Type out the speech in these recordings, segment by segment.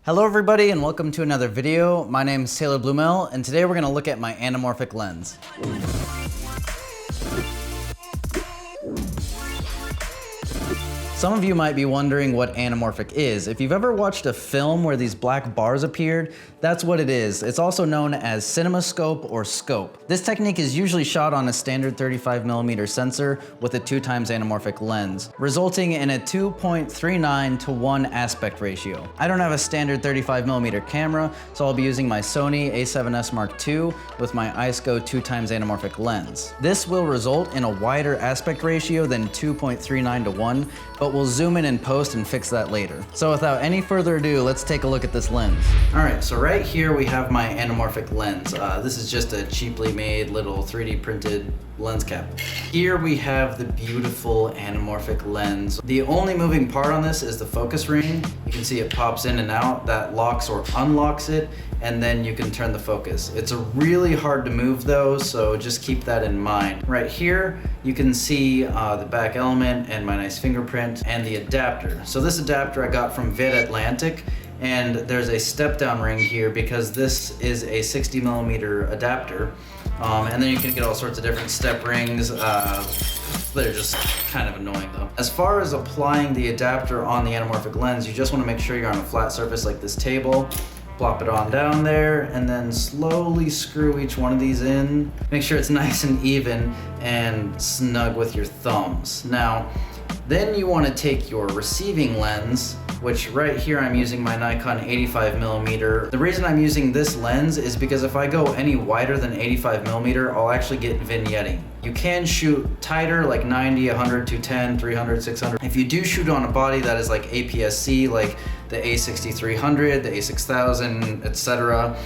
Hello everybody and welcome to another video. My name is Bluemel and today we're going to look at my anamorphic lens. Some of you might be wondering what anamorphic is. If you've ever watched a film where these black bars appeared, that's what it is. It's also known as cinemascope or scope. This technique is usually shot on a standard 35mm sensor with a 2x anamorphic lens, resulting in a 2.39 to 1 aspect ratio. I don't have a standard 35mm camera, so I'll be using my Sony a7S Mark II with my ISCO 2x anamorphic lens. This will result in a wider aspect ratio than 2.39 to 1, but we'll zoom in post and fix that later. So without any further ado, let's take a look at this lens. All right, so right here we have my anamorphic lens. This is just a cheaply made little 3D printed lens cap. Here we have the beautiful anamorphic lens. The only moving part on this is the focus ring. You can see it pops in and out. That locks or unlocks it, and then you can turn the focus. It's really hard to move though, so just keep that in mind. Right here, you can see the back element and my nice fingerprint and the adapter. So this adapter I got from Vid Atlantic, and there's a step down ring here because this is a 60mm adapter. And then you can get all sorts of different step rings. They're just kind of annoying though. As far as applying the adapter on the anamorphic lens, you just want to make sure you're on a flat surface like this table. Plop it on down there and then slowly screw each one of these in. Make sure it's nice and even and snug with your thumbs. Now, then you want to take your receiving lens, which right here I'm using my Nikon 85mm. The reason I'm using this lens is because if I go any wider than 85mm, I'll actually get vignetting. You can shoot tighter, like 90, 100, 210, 300, 600. If you do shoot on a body that is like APS-C, like the A6300, the A6000, etc.,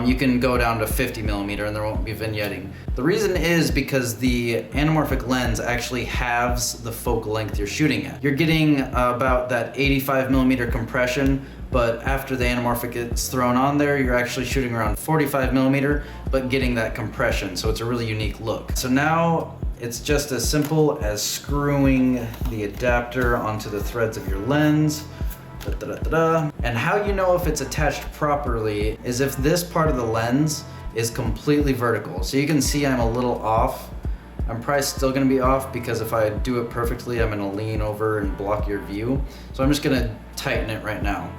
you can go down to 50mm and there won't be vignetting. The reason is because the anamorphic lens actually halves the focal length you're shooting at. You're getting about that 85mm compression, but after the anamorphic gets thrown on there, you're actually shooting around 45mm, but getting that compression, so it's a really unique look. So now it's just as simple as screwing the adapter onto the threads of your lens. And how you know if it's attached properly is if this part of the lens is completely vertical. So you can see I'm a little off. I'm probably still gonna be off because if I do it perfectly, I'm gonna lean over and block your view. So I'm just gonna tighten it right now.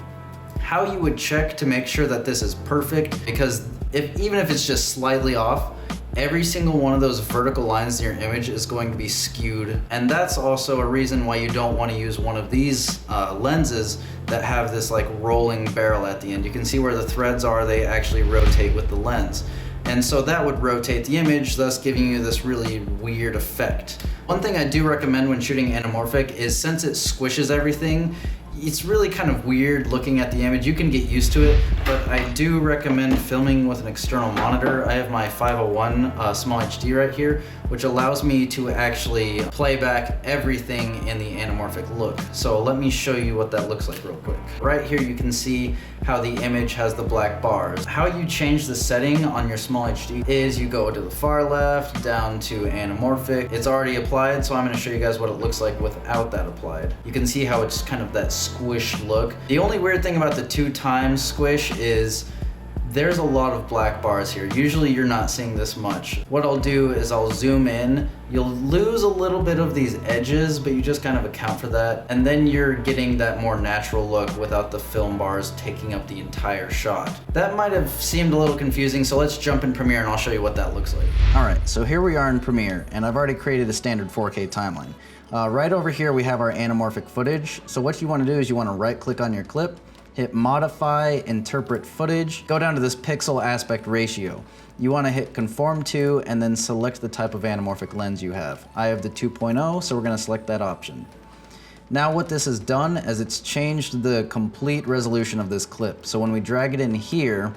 How you would check to make sure that this is perfect, because even if it's just slightly off, every single one of those vertical lines in your image is going to be skewed. And that's also a reason why you don't want to use one of these lenses that have this like rolling barrel at the end. You can see where the threads are, they actually rotate with the lens. And so that would rotate the image, thus giving you this really weird effect. One thing I do recommend when shooting anamorphic is, since it squishes everything, it's really kind of weird looking at the image. You can get used to it, but I do recommend filming with an external monitor. I have my 501 small HD right here, which allows me to actually play back everything in the anamorphic look. So let me show you what that looks like real quick. Right here you can see how the image has the black bars. How you change the setting on your small HD is you go to the far left, down to anamorphic. It's already applied, so I'm gonna show you guys what it looks like without that applied. You can see how it's kind of that squish look. The only weird thing about the 2x squish is there's a lot of black bars here. Usually you're not seeing this much. What I'll do is I'll zoom in. You'll lose a little bit of these edges, but you just kind of account for that. And then you're getting that more natural look without the film bars taking up the entire shot. That might have seemed a little confusing, so let's jump in Premiere and I'll show you what that looks like. All right, so here we are in Premiere, and I've already created a standard 4K timeline. Right over here we have our anamorphic footage. So what you want to do is you want to right click on your clip, hit modify, interpret footage, go down to this pixel aspect ratio. You want to hit conform to and then select the type of anamorphic lens you have. I have the 2.0, so we're going to select that option. Now what this has done is it's changed the complete resolution of this clip. So when we drag it in here,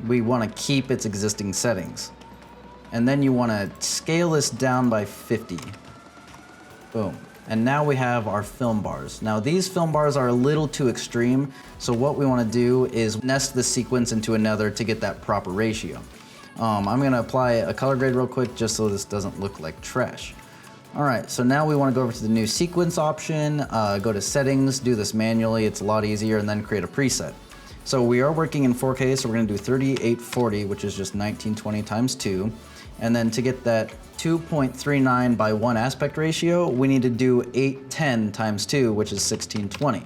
we want to keep its existing settings. And then you want to scale this down by 50. Boom. And now we have our film bars. Now these film bars are a little too extreme, so what we want to do is nest the sequence into another to get that proper ratio. I'm going to apply a color grade real quick just so this doesn't look like trash. All right, so now we want to go over to the new sequence option, go to settings, do this manually, it's a lot easier, and then create a preset. So we are working in 4K, so we're gonna do 3840, which is just 1920 times 2. And then to get that 2.39 by 1 aspect ratio, we need to do 810 times 2, which is 1620.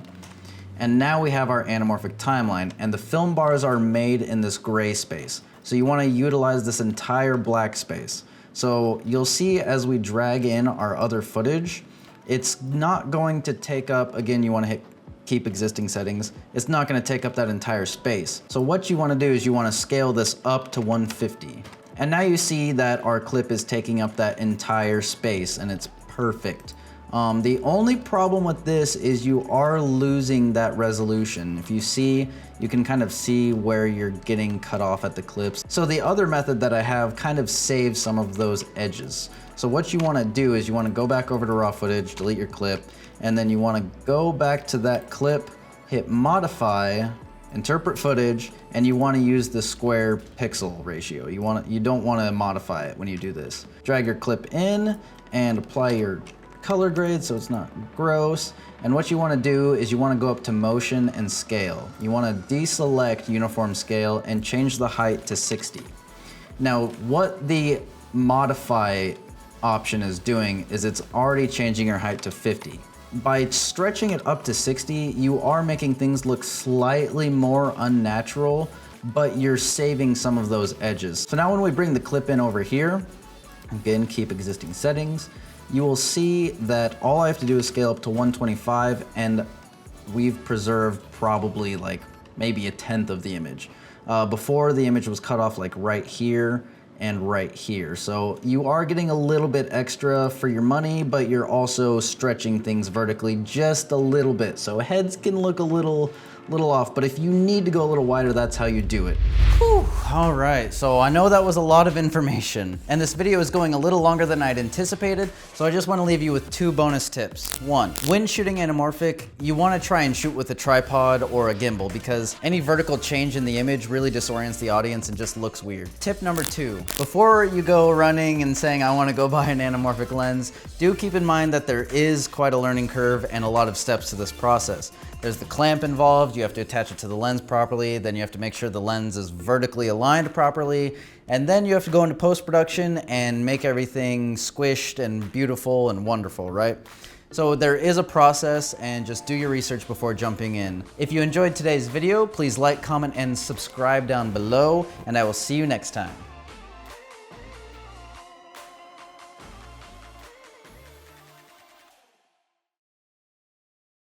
And now we have our anamorphic timeline, and the film bars are made in this gray space. So you want to utilize this entire black space. So you'll see as we drag in our other footage, it's not going to take up, again, you want to hit keep existing settings, it's not going to take up that entire space. So what you want to do is you want to scale this up to 150. And now you see that our clip is taking up that entire space, and it's perfect. The only problem with this is you are losing that resolution. If you see, you can kind of see where you're getting cut off at the clips. So the other method that I have kind of saves some of those edges. So what you want to do is you want to go back over to raw footage, delete your clip, and then you want to go back to that clip, hit modify, interpret footage, and you want to use the square pixel ratio. You don't want to modify it when you do this. Drag your clip in and apply your color grade so it's not gross. And what you want to do is you want to go up to motion and scale. You want to deselect uniform scale and change the height to 60. Now what the modify option is doing is it's already changing your height to 50. By stretching it up to 60, you are making things look slightly more unnatural, but you're saving some of those edges. So now when we bring the clip in over here, again, keep existing settings, you will see that all I have to do is scale up to 125, and we've preserved probably like maybe 1/10 of the image. Before, the image was cut off like right here and right here. So you are getting a little bit extra for your money, but you're also stretching things vertically just a little bit. So heads can look a little off, but if you need to go a little wider, that's how you do it. Whew. All right, so I know that was a lot of information, and this video is going a little longer than I'd anticipated, so I just want to leave you with 2 bonus tips. 1, when shooting anamorphic, you want to try and shoot with a tripod or a gimbal, because any vertical change in the image really disorients the audience and just looks weird. Tip number 2, before you go running and saying, I want to go buy an anamorphic lens, do keep in mind that there is quite a learning curve and a lot of steps to this process. There's the clamp involved, you have to attach it to the lens properly, then you have to make sure the lens is vertically aligned properly, and then you have to go into post-production and make everything squished and beautiful and wonderful, right? So there is a process, and just do your research before jumping in. If you enjoyed today's video, please like, comment, and subscribe down below, and I will see you next time.